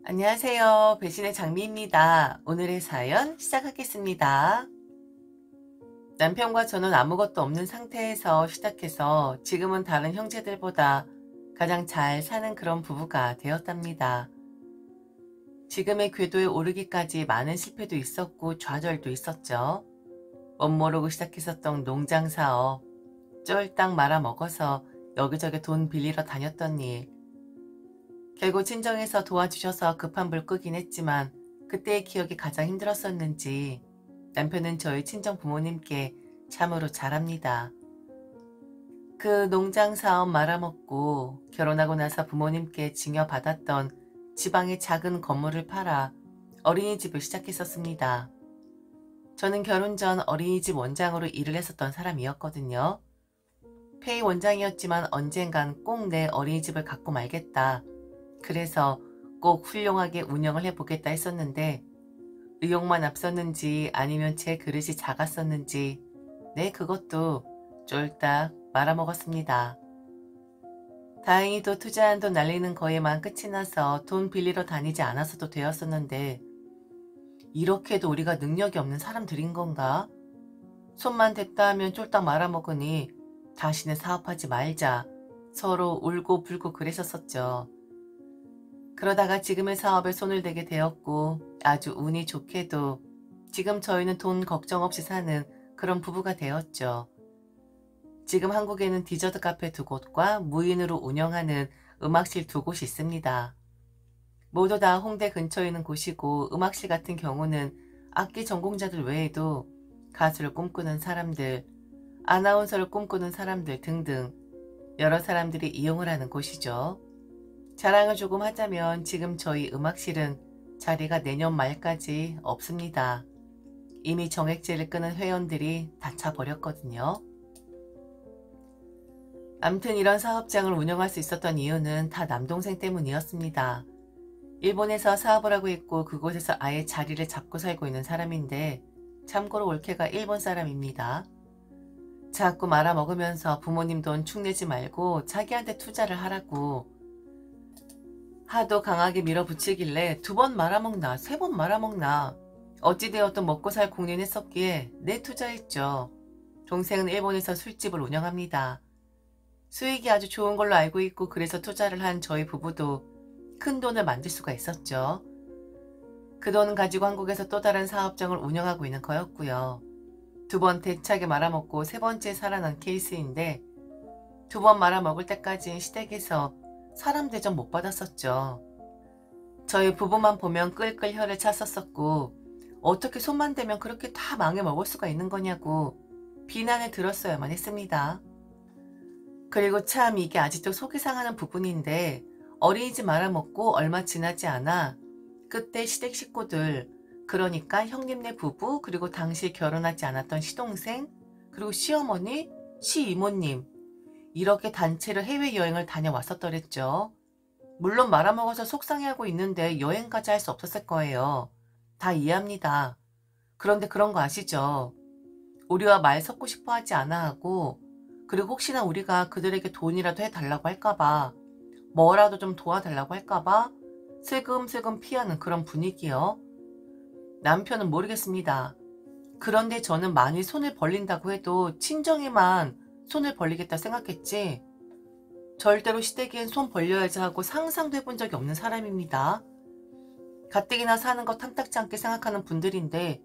안녕하세요. 배신의 장미입니다. 오늘의 사연 시작하겠습니다. 남편과 저는 아무것도 없는 상태에서 시작해서 지금은 다른 형제들보다 가장 잘 사는 그런 부부가 되었답니다. 지금의 궤도에 오르기까지 많은 실패도 있었고 좌절도 있었죠. 멋모르고 시작했었던 농장 사업, 쫄딱 말아먹어서 여기저기 돈 빌리러 다녔던 일, 결국 친정에서 도와주셔서 급한 불 끄긴 했지만 그때의 기억이 가장 힘들었었는지 남편은 저희 친정 부모님께 참으로 잘합니다. 그 농장 사업 말아먹고 결혼하고 나서 부모님께 증여받았던 지방의 작은 건물을 팔아 어린이집을 시작했었습니다. 저는 결혼 전 어린이집 원장으로 일을 했었던 사람이었거든요. 폐의 원장이었지만 언젠간 꼭 내 어린이집을 갖고 말겠다. 그래서 꼭 훌륭하게 운영을 해보겠다 했었는데 의욕만 앞섰는지 아니면 제 그릇이 작았었는지 그것도 쫄딱 말아먹었습니다. 다행히도 투자한 돈 날리는 거에만 끝이 나서 돈 빌리러 다니지 않았어도 되었었는데 이렇게도 우리가 능력이 없는 사람들인 건가? 손만 댔다 하면 쫄딱 말아먹으니 다시는 사업하지 말자 서로 울고불고 그랬었었죠. 그러다가 지금의 사업에 손을 대게 되었고 아주 운이 좋게도 지금 저희는 돈 걱정 없이 사는 그런 부부가 되었죠. 지금 한국에는 디저트 카페 2곳과 무인으로 운영하는 음악실 2곳이 있습니다. 모두 다 홍대 근처에 있는 곳이고 음악실 같은 경우는 악기 전공자들 외에도 가수를 꿈꾸는 사람들, 아나운서를 꿈꾸는 사람들 등등 여러 사람들이 이용을 하는 곳이죠. 자랑을 조금 하자면 지금 저희 음악실은 자리가 내년 말까지 없습니다. 이미 정액제를 끄는 회원들이 다 차버렸거든요. 암튼 이런 사업장을 운영할 수 있었던 이유는 다 남동생 때문이었습니다. 일본에서 사업을 하고 있고 그곳에서 아예 자리를 잡고 살고 있는 사람인데 참고로 올케가 일본 사람입니다. 자꾸 말아먹으면서 부모님 돈 축내지 말고 자기한테 투자를 하라고 하도 강하게 밀어붙이길래 2번 말아먹나 3번 말아먹나 어찌되었든 먹고 살 공연했었기에 투자했죠. 동생은 일본에서 술집을 운영합니다. 수익이 아주 좋은 걸로 알고 있고 그래서 투자를 한 저희 부부도 큰 돈을 만들 수가 있었죠. 그 돈은 가지고 한국에서 또 다른 사업장을 운영하고 있는 거였고요. 2번 대차게 말아먹고 3번째 살아난 케이스인데 2번 말아먹을 때까지 시댁에서 사람 대접 못 받았었죠. 저희 부부만 보면 끌끌 혀를 찼었었고 어떻게 손만 대면 그렇게 다 망해먹을 수가 있는 거냐고 비난을 들었어야만 했습니다. 그리고 참 이게 아직도 속이 상하는 부분인데 어린이집 말아먹고 얼마 지나지 않아 그때 시댁 식구들 그러니까 형님네 부부 그리고 당시 결혼하지 않았던 시동생 그리고 시어머니, 시이모님 이렇게 단체로 해외여행을 다녀왔었더랬죠. 물론 말아먹어서 속상해하고 있는데 여행까지 할 수 없었을 거예요. 다 이해합니다. 그런데 그런 거 아시죠? 우리와 말 섞고 싶어 하지 않아 하고 그리고 혹시나 우리가 그들에게 돈이라도 해달라고 할까봐 뭐라도 좀 도와달라고 할까봐 슬금슬금 피하는 그런 분위기요. 남편은 모르겠습니다. 그런데 저는 많이 손을 벌린다고 해도 친정에만 손을 벌리겠다 생각했지 절대로 시댁엔 손 벌려야지 하고 상상도 해본 적이 없는 사람입니다. 가뜩이나 사는 거 탐탁지 않게 생각하는 분들인데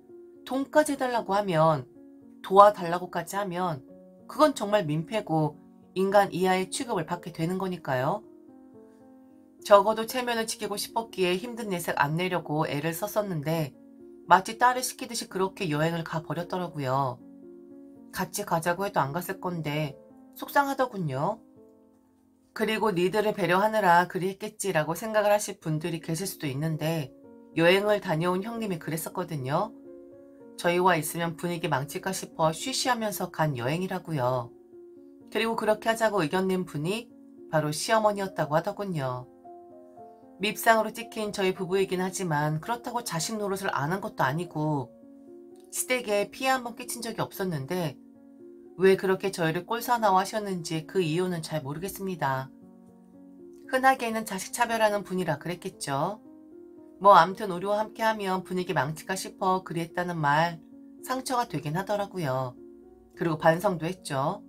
돈까지 해달라고 하면 도와달라고까지 하면 그건 정말 민폐고 인간 이하의 취급을 받게 되는 거니까요. 적어도 체면을 지키고 싶었기에 힘든 내색 안 내려고 애를 썼었는데 마치 딸을 시키듯이 그렇게 여행을 가버렸더라고요. 같이 가자고 해도 안 갔을 건데 속상하더군요. 그리고 니들을 배려하느라 그리 했겠지라고 생각을 하실 분들이 계실 수도 있는데 여행을 다녀온 형님이 그랬었거든요. 저희와 있으면 분위기 망칠까 싶어 쉬쉬하면서 간 여행이라고요. 그리고 그렇게 하자고 의견 낸 분이 바로 시어머니였다고 하더군요. 밉상으로 찍힌 저희 부부이긴 하지만 그렇다고 자식 노릇을 안 한 것도 아니고 시댁에 피해 한 번 끼친 적이 없었는데 왜 그렇게 저희를 꼴사나워 하셨는지 그 이유는 잘 모르겠습니다. 흔하게는 자식 차별하는 분이라 그랬겠죠. 뭐 암튼 우리와 함께하면 분위기 망칠까 싶어 그리했다는 말 상처가 되긴 하더라고요. 그리고 반성도 했죠.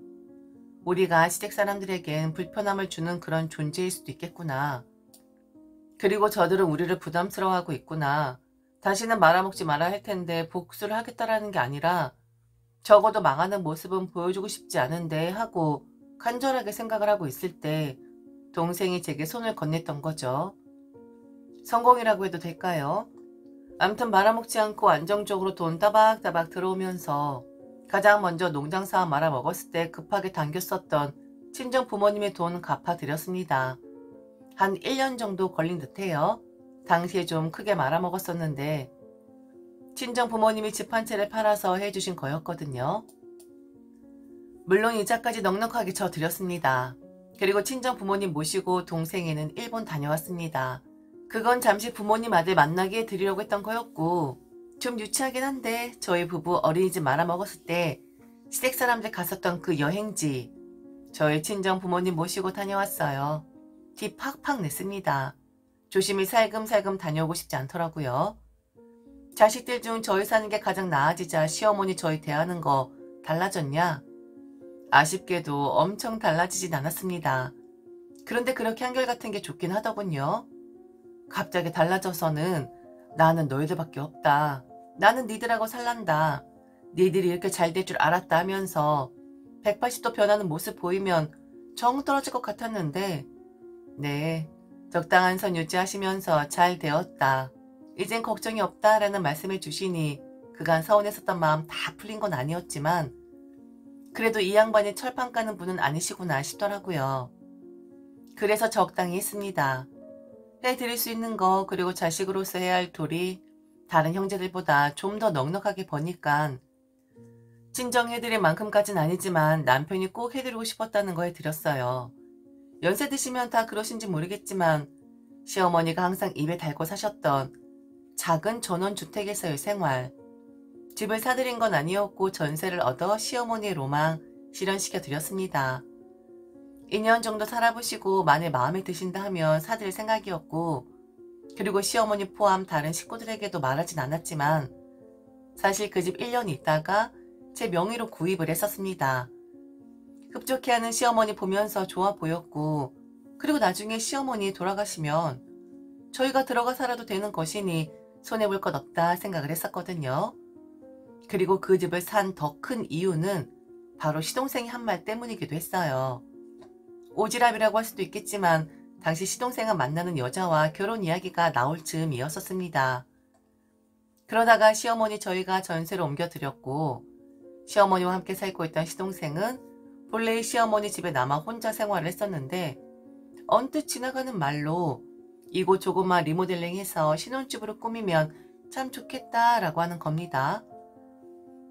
우리가 시댁 사람들에겐 불편함을 주는 그런 존재일 수도 있겠구나. 그리고 저들은 우리를 부담스러워하고 있구나. 다시는 말아먹지 말아야 할 텐데 복수를 하겠다라는 게 아니라 적어도 망하는 모습은 보여주고 싶지 않은데 하고 간절하게 생각을 하고 있을 때 동생이 제게 손을 건넸던 거죠. 성공이라고 해도 될까요? 암튼 말아먹지 않고 안정적으로 돈 따박따박 들어오면서 가장 먼저 농장 사업 말아먹었을 때 급하게 당겼었던 친정 부모님의 돈 갚아드렸습니다. 한 1년 정도 걸린 듯해요. 당시에 좀 크게 말아먹었었는데 친정 부모님이 집 한 채를 팔아서 해주신 거였거든요. 물론 이자까지 넉넉하게 져드렸습니다. 그리고 친정 부모님 모시고 동생애는 일본 다녀왔습니다. 그건 잠시 부모님 아들 만나게 드리려고 했던 거였고 좀 유치하긴 한데 저희 부부 어린이집 말아먹었을 때 시댁 사람들 갔었던 그 여행지 저희 친정 부모님 모시고 다녀왔어요. 티 팍팍 냈습니다. 조심히 살금살금 다녀오고 싶지 않더라고요. 자식들 중 저희 사는 게 가장 나아지자 시어머니 저희 대하는 거 달라졌냐? 아쉽게도 엄청 달라지진 않았습니다. 그런데 그렇게 한결같은 게 좋긴 하더군요. 갑자기 달라져서는 나는 너희들밖에 없다. 나는 니들하고 살란다. 니들이 이렇게 잘 될 줄 알았다 하면서 180도 변하는 모습 보이면 정 떨어질 것 같았는데 네, 적당한 선 유지하시면서 잘 되었다. 이젠 걱정이 없다라는 말씀을 주시니 그간 서운했었던 마음 다 풀린 건 아니었지만 그래도 이 양반이 철판 까는 분은 아니시구나 싶더라고요. 그래서 적당히 했습니다. 해드릴 수 있는 거 그리고 자식으로서 해야 할 도리 다른 형제들보다 좀 더 넉넉하게 버니깐 친정해드릴 만큼까진 아니지만 남편이 꼭 해드리고 싶었다는 거 해드렸어요. 연세 드시면 다 그러신지 모르겠지만 시어머니가 항상 입에 달고 사셨던 작은 전원주택에서의 생활 집을 사드린 건 아니었고 전세를 얻어 시어머니의 로망 실현시켜 드렸습니다. 2년 정도 살아보시고 만일 마음에 드신다 하면 사드릴 생각이었고 그리고 시어머니 포함 다른 식구들에게도 말하진 않았지만 사실 그 집 1년 있다가 제 명의로 구입을 했었습니다. 흡족해하는 시어머니 보면서 좋아 보였고 그리고 나중에 시어머니 돌아가시면 저희가 들어가 살아도 되는 것이니 손해볼 것 없다 생각을 했었거든요. 그리고 그 집을 산 더 큰 이유는 바로 시동생이 한 말 때문이기도 했어요. 오지랖이라고 할 수도 있겠지만 당시 시동생은 만나는 여자와 결혼 이야기가 나올 즈음이었었습니다. 그러다가 시어머니 저희가 전세를 옮겨드렸고 시어머니와 함께 살고 있던 시동생은 본래의 시어머니 집에 남아 혼자 생활을 했었는데 언뜻 지나가는 말로 이곳 조금만 리모델링해서 신혼집으로 꾸미면 참 좋겠다라고 하는 겁니다.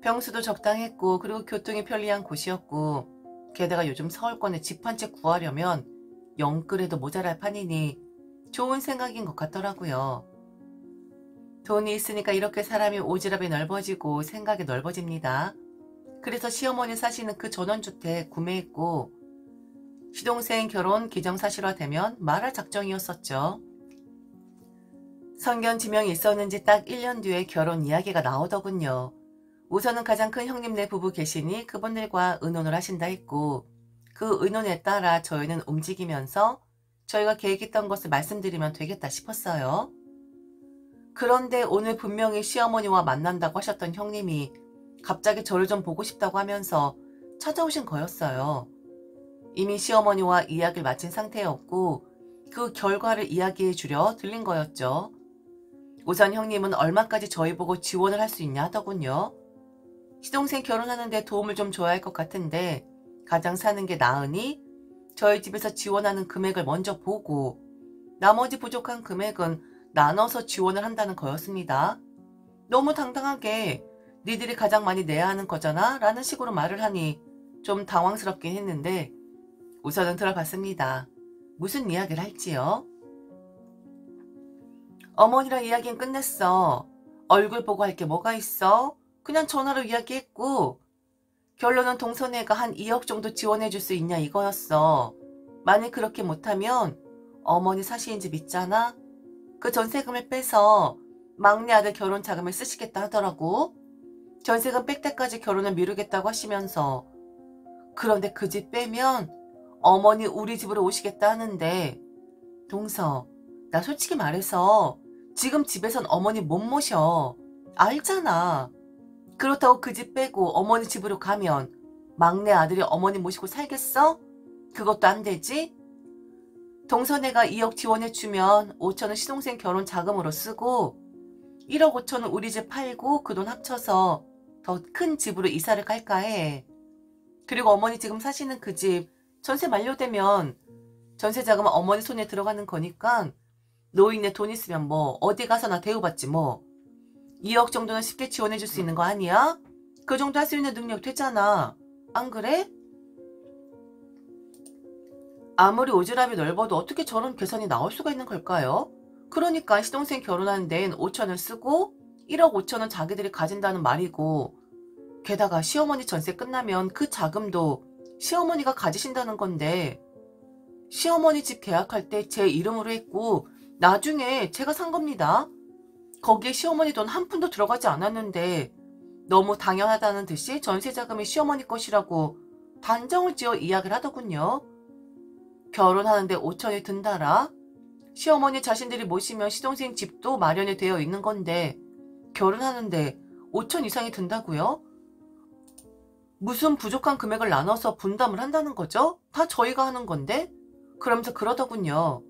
평수도 적당했고 그리고 교통이 편리한 곳이었고 게다가 요즘 서울권에 집 한 채 구하려면 영끌에도 모자랄 판이니 좋은 생각인 것 같더라고요. 돈이 있으니까 이렇게 사람이 오지랖이 넓어지고 생각이 넓어집니다. 그래서 시어머니 사시는 그 전원주택 구매했고 시동생 결혼 기정사실화되면 말할 작정이었었죠. 성견 지명이 있었는지 딱 1년 뒤에 결혼 이야기가 나오더군요. 우선은 가장 큰 형님네 부부 계시니 그분들과 의논을 하신다 했고 그 의논에 따라 저희는 움직이면서 저희가 계획했던 것을 말씀드리면 되겠다 싶었어요. 그런데 오늘 분명히 시어머니와 만난다고 하셨던 형님이 갑자기 저를 좀 보고 싶다고 하면서 찾아오신 거였어요. 이미 시어머니와 이야기를 마친 상태였고 그 결과를 이야기해 주려 들린 거였죠. 우선 형님은 얼마까지 저희 보고 지원을 할 수 있냐 하더군요. 시동생 결혼하는데 도움을 좀 줘야 할 것 같은데 가장 사는 게 나으니 저희 집에서 지원하는 금액을 먼저 보고 나머지 부족한 금액은 나눠서 지원을 한다는 거였습니다. 너무 당당하게 니들이 가장 많이 내야 하는 거잖아 라는 식으로 말을 하니 좀 당황스럽긴 했는데 우선은 들어봤습니다. 무슨 이야기를 할지요? 어머니랑 이야기는 끝냈어. 얼굴 보고 할 게 뭐가 있어? 그냥 전화로 이야기했고 결론은 동선회가 한 2억 정도 지원해 줄 수 있냐 이거였어. 만일 그렇게 못하면 어머니 사시는 집 있잖아? 그 전세금을 빼서 막내 아들 결혼 자금을 쓰시겠다 하더라고. 전세금 뺄 때까지 결혼을 미루겠다고 하시면서. 그런데 그 집 빼면 어머니 우리 집으로 오시겠다 하는데, 동서, 나 솔직히 말해서 지금 집에선 어머니 못 모셔. 알잖아. 그렇다고 그 집 빼고 어머니 집으로 가면 막내 아들이 어머니 모시고 살겠어? 그것도 안 되지? 동서네가 2억 지원해주면 5천은 시동생 결혼 자금으로 쓰고 1억 5천은 우리 집 팔고 그 돈 합쳐서 더 큰 집으로 이사를 갈까 해. 그리고 어머니 지금 사시는 그 집 전세 만료되면 전세 자금은 어머니 손에 들어가는 거니까 노인네 돈 있으면 뭐 어디 가서나 대우받지 뭐. 2억 정도는 쉽게 지원해줄 수 있는 거 아니야? 그 정도 할 수 있는 능력 되잖아. 안 그래? 아무리 오지랖이 넓어도 어떻게 저런 계산이 나올 수가 있는 걸까요? 그러니까 시동생 결혼하는 데엔 5천을 쓰고 1억 5천은 자기들이 가진다는 말이고, 게다가 시어머니 전세 끝나면 그 자금도 시어머니가 가지신다는 건데, 시어머니 집 계약할 때 제 이름으로 했고 나중에 제가 산 겁니다. 거기에 시어머니 돈 한 푼도 들어가지 않았는데 너무 당연하다는 듯이 전세 자금이 시어머니 것이라고 단정을 지어 이야기를 하더군요. 결혼하는데 5천이 든다라? 시어머니 자신들이 모시면 시동생 집도 마련이 되어 있는 건데 결혼하는데 5천 이상이 든다고요? 무슨 부족한 금액을 나눠서 분담을 한다는 거죠? 다 저희가 하는 건데? 그러면서 그러더군요.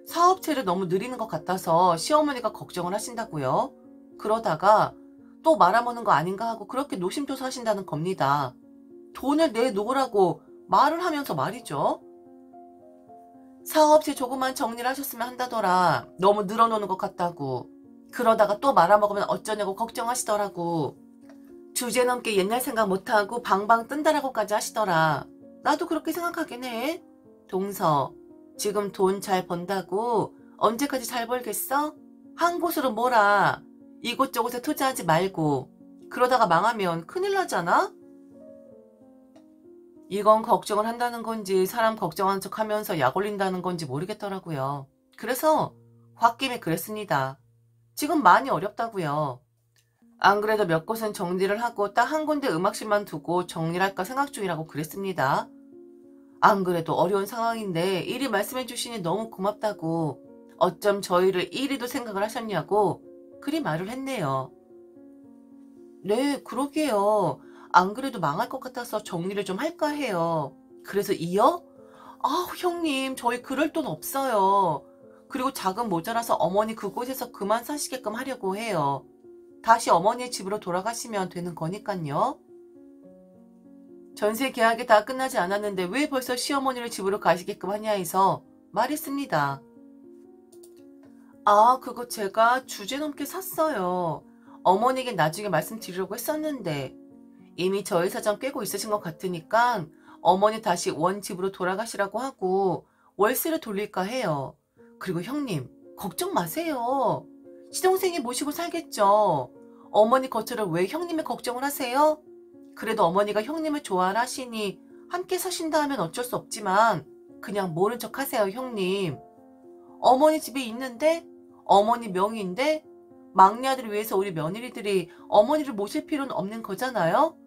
사업체를 너무 느리는 것 같아서 시어머니가 걱정을 하신다고요. 그러다가 또 말아먹는 거 아닌가 하고 그렇게 노심초사 하신다는 겁니다. 돈을 내놓으라고 말을 하면서 말이죠. 사업체 조금만 정리를 하셨으면 한다더라. 너무 늘어놓는 것 같다고. 그러다가 또 말아먹으면 어쩌냐고 걱정하시더라고. 주제넘게 옛날 생각 못하고 방방 뜬다라고까지 하시더라. 나도 그렇게 생각하긴 해. 동서, 지금 돈 잘 번다고 언제까지 잘 벌겠어? 한 곳으로 몰아. 이곳저곳에 투자하지 말고. 그러다가 망하면 큰일 나잖아? 이건 걱정을 한다는 건지 사람 걱정하는 척 하면서 약 올린다는 건지 모르겠더라고요. 그래서 홧김에 그랬습니다. 지금 많이 어렵다고요. 안 그래도 몇 곳은 정리를 하고 딱 한 군데 음악실만 두고 정리를 할까 생각 중이라고 그랬습니다. 안 그래도 어려운 상황인데 이리 말씀해 주시니 너무 고맙다고, 어쩜 저희를 이리도 생각을 하셨냐고 그리 말을 했네요. 네, 그러게요. 안 그래도 망할 것 같아서 정리를 좀 할까 해요. 그래서 이요? 아우, 형님, 저희 그럴 돈 없어요. 그리고 자금 모자라서 어머니 그곳에서 그만 사시게끔 하려고 해요. 다시 어머니의 집으로 돌아가시면 되는 거니까요. 전세 계약이 다 끝나지 않았는데 왜 벌써 시어머니를 집으로 가시게끔 하냐 해서 말했습니다. 아, 그거 제가 주제넘게 샀어요. 어머니에게 나중에 말씀드리려고 했었는데 이미 저희 사정 꿰고 있으신 것 같으니까 어머니 다시 원집으로 돌아가시라고 하고 월세를 돌릴까 해요. 그리고 형님, 걱정 마세요. 시동생이 모시고 살겠죠. 어머니 거처를 왜 형님이 걱정을 하세요? 그래도 어머니가 형님을 좋아라 하시니 함께 사신다 하면 어쩔 수 없지만 그냥 모른 척 하세요, 형님. 어머니 집에 있는데, 어머니 명의인데, 막내 아들을 위해서 우리 며느리들이 어머니를 모실 필요는 없는 거잖아요?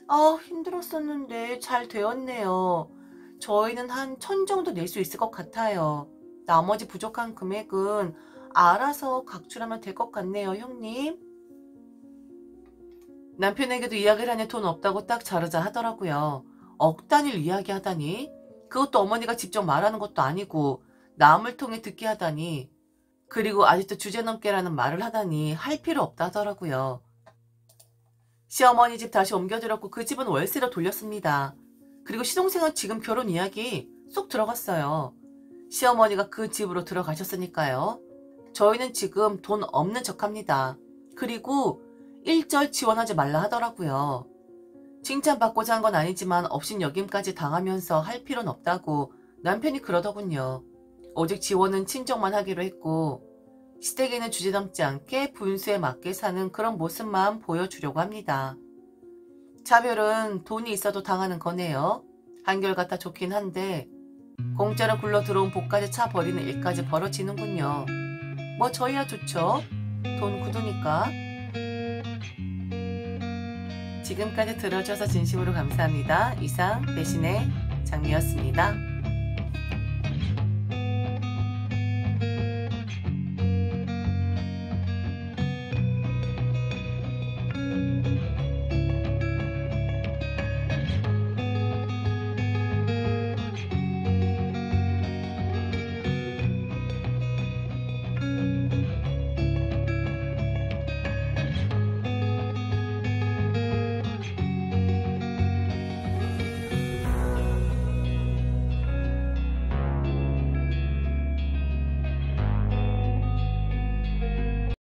아, 힘들었었는데 잘 되었네요. 저희는 한 1,000 정도 낼 수 있을 것 같아요. 나머지 부족한 금액은 알아서 각출하면 될 것 같네요, 형님. 남편에게도 이야기를 하니 돈 없다고 딱 자르자 하더라고요. 억 단위를 이야기하다니. 그것도 어머니가 직접 말하는 것도 아니고 남을 통해 듣게 하다니. 그리고 아직도 주제넘게라는 말을 하다니 할 필요 없다 하더라고요. 시어머니 집 다시 옮겨들었고 그 집은 월세로 돌렸습니다. 그리고 시동생은 지금 결혼 이야기 쏙 들어갔어요. 시어머니가 그 집으로 들어가셨으니까요. 저희는 지금 돈 없는 척합니다. 그리고 일절 지원하지 말라 하더라고요. 칭찬받고자 한 건 아니지만 업신여김까지 당하면서 할 필요는 없다고 남편이 그러더군요. 오직 지원은 친정만 하기로 했고 시댁에는 주제넘지 않게 분수에 맞게 사는 그런 모습만 보여주려고 합니다. 차별은 돈이 있어도 당하는 거네요. 한결같아 좋긴 한데 공짜로 굴러 들어온 복까지 차 버리는 일까지 벌어지는군요. 뭐 저희야 좋죠. 돈 굳으니까. 지금까지 들어줘서 진심으로 감사합니다. 이상 배신의 장미였습니다.